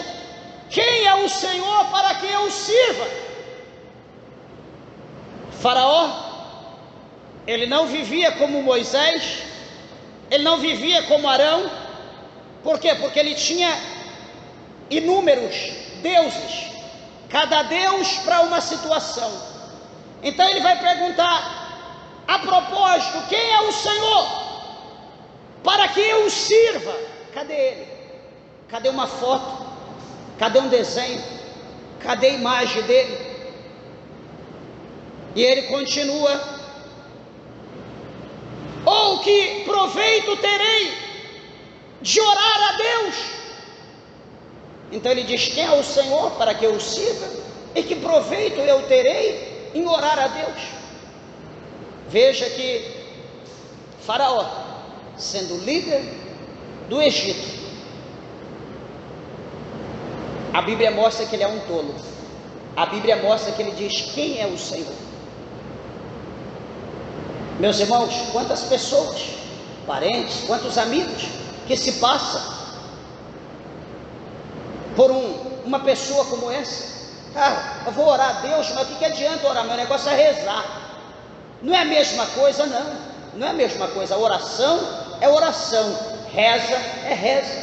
quem é o Senhor para que eu o sirva? Faraó, ele não vivia como Moisés, ele não vivia como Arão. Por quê? Porque ele tinha inúmeros deuses, cada deus para uma situação. Então ele vai perguntar: a propósito, quem é o Senhor para que eu o sirva? Cadê ele? Cadê uma foto? Cadê um desenho? Cadê a imagem dele? E ele continua: ou que proveito terei de orar a Deus? Então ele diz: quem é o Senhor para que eu o sirva? E que proveito eu terei em orar a Deus? Veja que Faraó, sendo líder do Egito, a Bíblia mostra que ele é um tolo. A Bíblia mostra que ele diz: quem é o Senhor? Meus irmãos, quantas pessoas, parentes, quantos amigos que se passam por uma pessoa como essa? Cara, eu vou orar a Deus, mas o que adianta orar? Meu negócio é rezar. Não é a mesma coisa, não. Não é a mesma coisa. A oração é oração, reza é reza.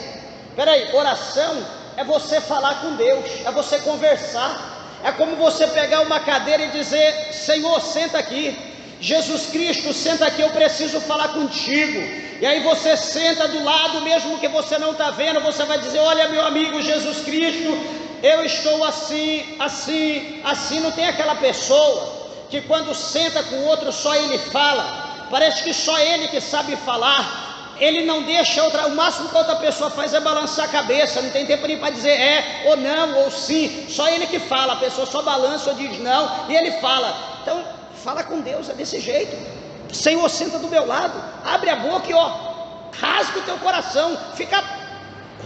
Peraí, oração é você falar com Deus, é você conversar. É como você pegar uma cadeira e dizer: Senhor, senta aqui. Jesus Cristo, senta aqui, eu preciso falar contigo. E aí você senta do lado, mesmo que você não está vendo, você vai dizer: olha, meu amigo Jesus Cristo, eu estou assim, assim, assim. Não tem aquela pessoa que quando senta com o outro só ele fala, parece que só ele que sabe falar, ele não deixa outra, o máximo que a outra pessoa faz é balançar a cabeça, não tem tempo nem para dizer é, ou não, ou sim, só ele que fala, a pessoa só balança ou diz não, e ele fala. Então, fala com Deus, é desse jeito. Senhor, senta do meu lado, abre a boca e rasga o teu coração, fica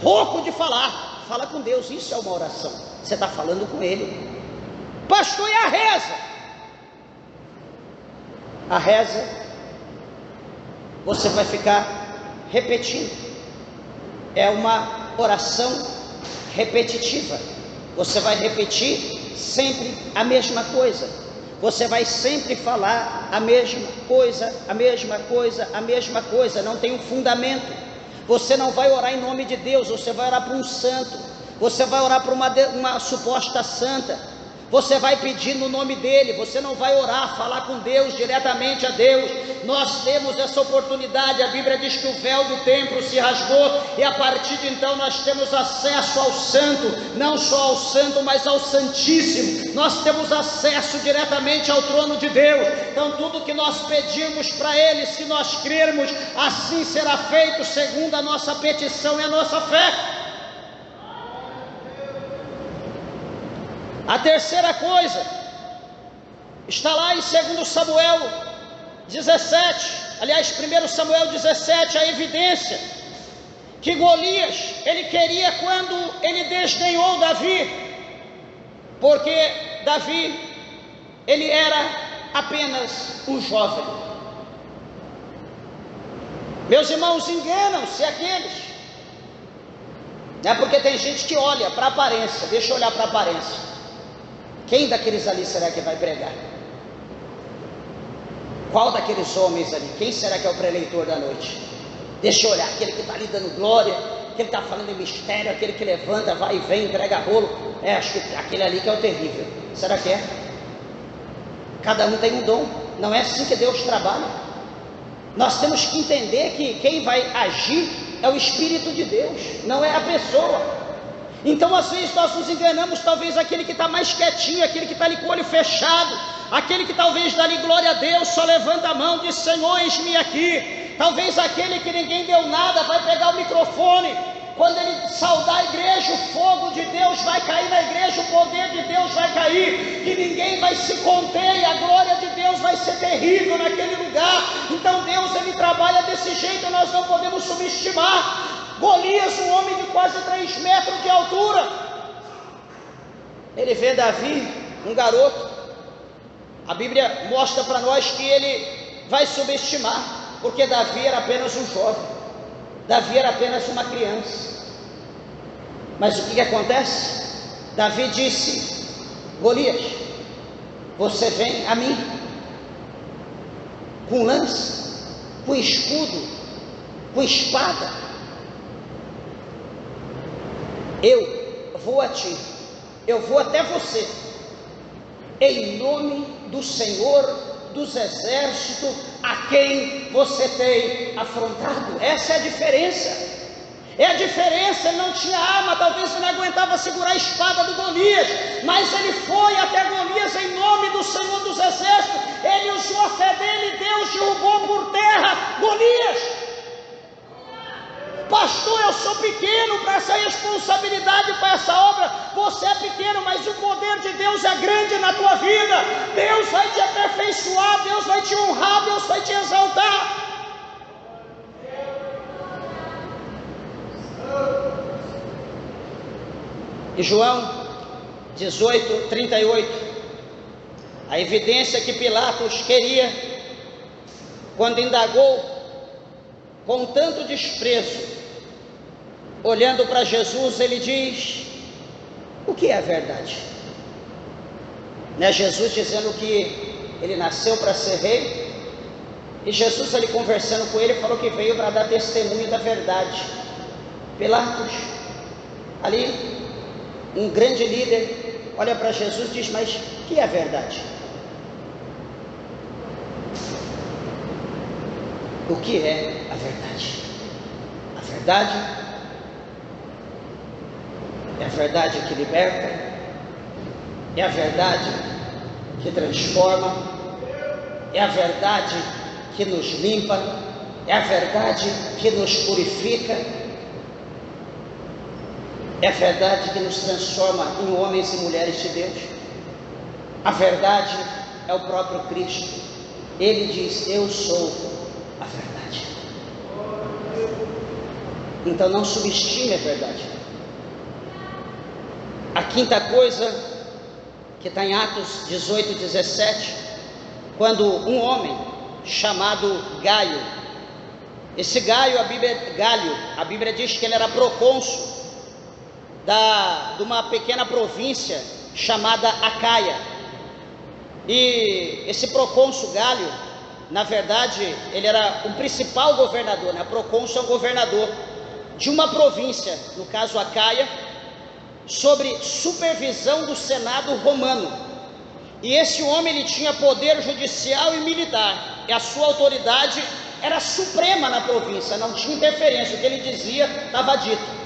rouco de falar, fala com Deus. Isso é uma oração, você está falando com Ele. Pastor, e a reza? A reza, você vai ficar repetindo, é uma oração repetitiva, você vai repetir sempre a mesma coisa, você vai sempre falar a mesma coisa, a mesma coisa, a mesma coisa, não tem um fundamento. Você não vai orar em nome de Deus, você vai orar para um santo, você vai orar para uma suposta santa, Você vai pedir no nome dele, você não vai orar, falar com Deus, diretamente a Deus. Nós temos essa oportunidade. A Bíblia diz que o véu do templo se rasgou, e a partir de então nós temos acesso ao santo, não só ao santo, mas ao santíssimo. Nós temos acesso diretamente ao trono de Deus. Então tudo que nós pedimos para ele, se nós crermos, assim será feito, segundo a nossa petição e a nossa fé. A terceira coisa está lá em 2 Samuel 17, aliás, 1 Samuel 17, a evidência que Golias, ele queria quando ele desdenhou Davi, porque Davi, ele era apenas um jovem. Meus irmãos, enganam-se aqueles, porque tem gente que olha para a aparência. Deixa eu olhar para a aparência. Quem daqueles ali será que vai pregar? Qual daqueles homens ali? Quem será que é o preleitor da noite? Deixa eu olhar, aquele que está ali dando glória, aquele que está falando em mistério, aquele que levanta, vai e vem, entrega rolo. Acho que aquele ali que é o terrível. Será que é? Cada um tem um dom. Não é assim que Deus trabalha. Nós temos que entender que quem vai agir é o Espírito de Deus, não é a pessoa. Então às vezes nós nos enganamos. Talvez aquele que está mais quietinho, aquele que está ali com o olho fechado, aquele que talvez dá ali glória a Deus, só levanta a mão e diz: Senhor, eis-me aqui. Talvez aquele que ninguém deu nada vai pegar o microfone. Quando ele saudar a igreja, o fogo de Deus vai cair na igreja, o poder de Deus vai cair, e ninguém vai se conter, e a glória de Deus vai ser terrível naquele lugar. Então Deus, ele trabalha desse jeito, nós não podemos subestimar. Golias, um homem de quase 3 metros de altura, ele vê Davi, um garoto. A Bíblia mostra para nós que ele vai subestimar, porque Davi era apenas um jovem, Davi era apenas uma criança. Mas o que acontece? Davi disse: Golias, você vem a mim com lança, com escudo, com espada? Eu vou a ti, eu vou até você, em nome do Senhor dos exércitos, a quem você tem afrontado. Essa é a diferença. É a diferença. Ele não tinha arma, talvez ele não aguentava segurar a espada do Golias, mas ele foi até Golias em nome do Senhor dos exércitos. Ele usou a fé dele, Deus derrubou por terra Golias. Pastor, eu sou pequeno para essa responsabilidade, para essa obra. Você é pequeno, mas o poder de Deus é grande na tua vida. Deus vai te aperfeiçoar, Deus vai te honrar, Deus vai te exaltar. Em João 18:38, a evidência que Pilatos queria, quando indagou com tanto desprezo, olhando para Jesus, ele diz: o que é a verdade? Jesus dizendo que ele nasceu para ser rei, e Jesus, ele conversando com ele, falou que veio para dar testemunho da verdade. Pilatos, ali, um grande líder, olha para Jesus e diz: mas o que é a verdade? O que é a verdade? A verdade é a verdade que liberta, é a verdade que transforma, é a verdade que nos limpa, é a verdade que nos purifica, é a verdade que nos transforma em homens e mulheres de Deus. A verdade é o próprio Cristo. Ele diz: eu sou a verdade. Então não subestime a verdade. A quinta coisa, que está em Atos 18:17, quando um homem chamado Gaio, esse Gaio, a Bíblia diz que ele era procônsul de uma pequena província chamada Acaia, e esse procônsul Gaio, na verdade, ele era o principal governador, Procônsul é o governador de uma província, no caso Acaia, sobre supervisão do Senado romano. E esse homem, ele tinha poder judicial e militar, e a sua autoridade era suprema na província, não tinha interferência, o que ele dizia estava dito.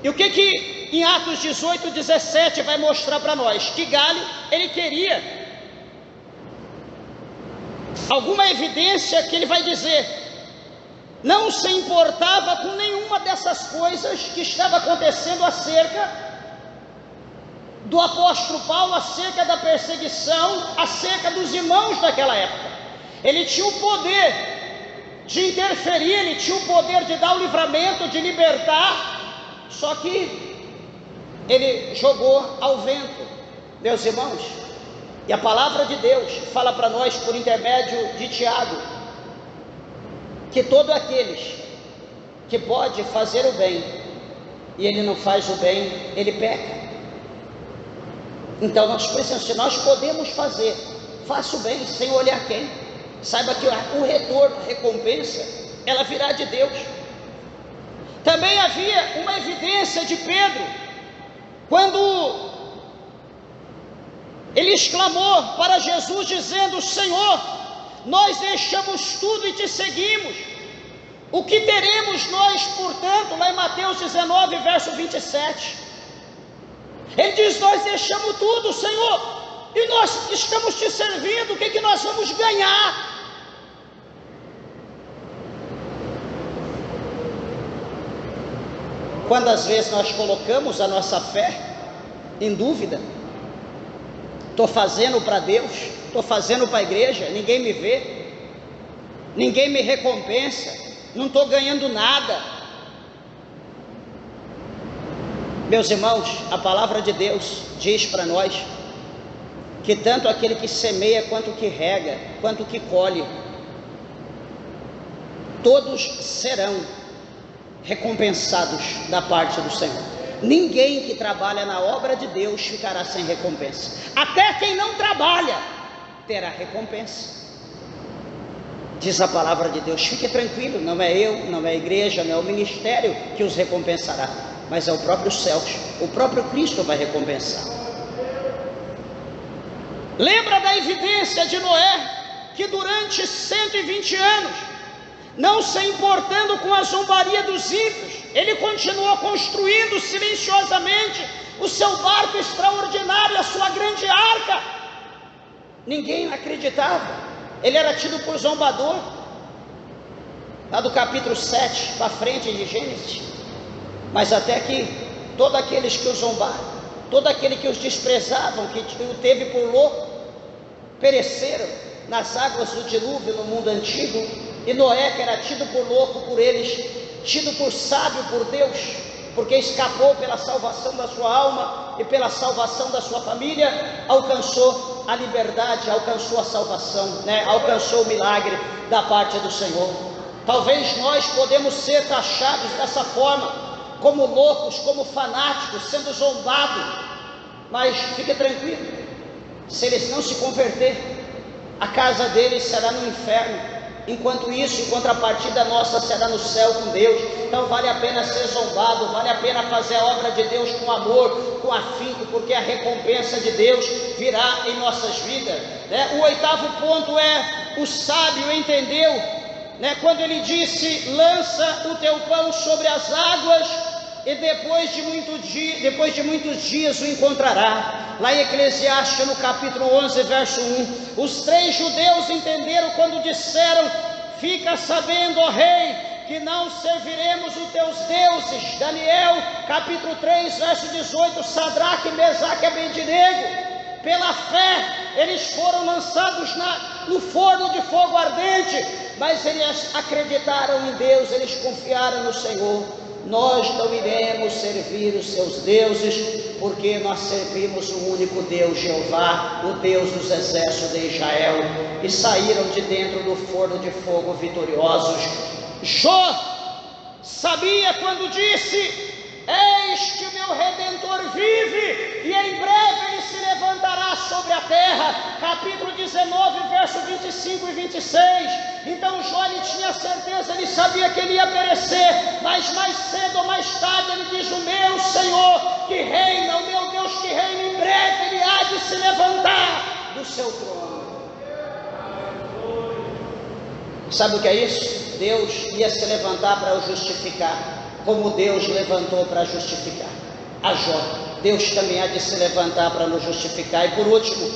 E o que em Atos 18, 17 vai mostrar para nós? Que Galho, ele queria alguma evidência que ele vai dizer, não se importava com nenhuma dessas coisas que estava acontecendo acerca do apóstolo Paulo, acerca da perseguição, acerca dos irmãos daquela época. Ele tinha o poder de interferir, ele tinha o poder de dar o livramento, de libertar, só que ele jogou ao vento, meus irmãos. E a palavra de Deus fala para nós, por intermédio de Tiago, que todos aqueles que pode fazer o bem, e ele não faz o bem, ele peca. Então nós precisamos, se nós podemos fazer, faça o bem, sem olhar quem. Saiba que o retorno, a recompensa, ela virá de Deus. Também havia uma evidência de Pedro, quando ele exclamou para Jesus, dizendo: Senhor, nós deixamos tudo e te seguimos. O que teremos nós, portanto? Lá em Mateus 19, verso 27. Ele diz: nós deixamos tudo, Senhor, e nós estamos te servindo, o que nós vamos ganhar? Quantas vezes nós colocamos a nossa fé em dúvida? Estou fazendo para Deus, estou fazendo para a igreja, ninguém me vê, ninguém me recompensa, não estou ganhando nada. Meus irmãos, a palavra de Deus diz para nós que tanto aquele que semeia, quanto que rega, quanto que colhe, todos serão recompensados da parte do Senhor. Ninguém que trabalha na obra de Deus ficará sem recompensa. Até quem não trabalha terá recompensa. Diz a palavra de Deus, fique tranquilo, não é eu, não é a igreja, não é o ministério que os recompensará, mas é o próprio céu, o próprio Cristo vai recompensar. Lembra da evidência de Noé, que durante 120 anos, não se importando com a zombaria dos ímpios, ele continuou construindo silenciosamente o seu barco extraordinário, a sua grande arca. Ninguém acreditava, ele era tido por zombador. Lá do capítulo 7 para frente de Gênesis. Mas até que todos aqueles que o zombaram, todo aquele que os desprezavam, que o teve por louco, pereceram nas águas do dilúvio no mundo antigo. E Noé, que era tido por louco por eles, tido por sábio por Deus, porque escapou pela salvação da sua alma e pela salvação da sua família, alcançou a liberdade, alcançou a salvação, alcançou o milagre da parte do Senhor. Talvez nós podemos ser taxados dessa forma, como loucos, como fanáticos, sendo zombados, mas fique tranquilo, se eles não se converter, a casa deles será no inferno. Enquanto isso, em contrapartida nossa, será no céu com Deus. Então vale a pena ser zombado, vale a pena fazer a obra de Deus com amor, com afinco, porque a recompensa de Deus virá em nossas vidas. O oitavo ponto é: o sábio entendeu, quando ele disse: lança o teu pão sobre as águas, e depois de muitos dias o encontrará. Lá em Eclesiastes, no capítulo 11, verso 1, os 3 judeus entenderam quando disseram: fica sabendo, ó rei, que não serviremos os teus deuses. Daniel, capítulo 3, verso 18, Sadraque, Mesaque e Abednego, pela fé, eles foram lançados no forno de fogo ardente, mas eles acreditaram em Deus, eles confiaram no Senhor. Nós não iremos servir os seus deuses, porque nós servimos o único Deus, Jeová, o Deus dos exércitos de Israel, e saíram de dentro do forno de fogo vitoriosos. Jó sabia quando disse: eis que o meu Redentor vive, e em breve ele se levantará sobre a terra. Capítulo 19, verso 25 e 26. Então Jó, ele tinha certeza, ele sabia que ele ia perecer, mas mais cedo ou mais tarde ele diz: o meu Senhor que reina, o meu Deus que reina, em breve Ele há de se levantar do seu trono. Sabe o que é isso? Deus ia se levantar para o justificar, como Deus levantou para justificar a Jó. Deus também há de se levantar para nos justificar. E por último,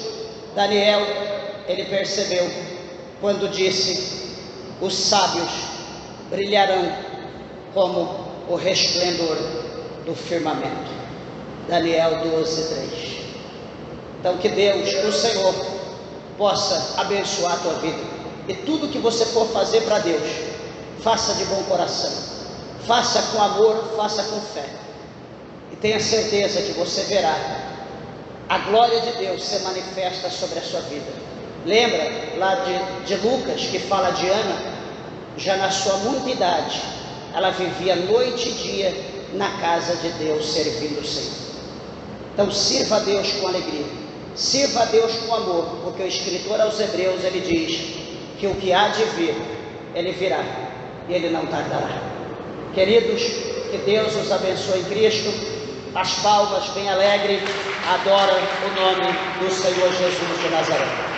Daniel, ele percebeu quando disse: os sábios brilharão como o resplendor do firmamento. Daniel 12:3. Então que Deus, o Senhor, possa abençoar a tua vida. E tudo que você for fazer para Deus, faça de bom coração, faça com amor, faça com fé. E tenha certeza que você verá a glória de Deus se manifesta sobre a sua vida. Lembra lá de Lucas, que fala de Ana, já na sua muita idade, ela vivia noite e dia na casa de Deus, servindo o Senhor. Então sirva a Deus com alegria, sirva a Deus com amor, porque o escritor aos Hebreus, ele diz que o que há de vir, ele virá, e ele não tardará. Queridos, que Deus os abençoe em Cristo. As palmas bem alegre, adora o nome do Senhor Jesus de Nazaré.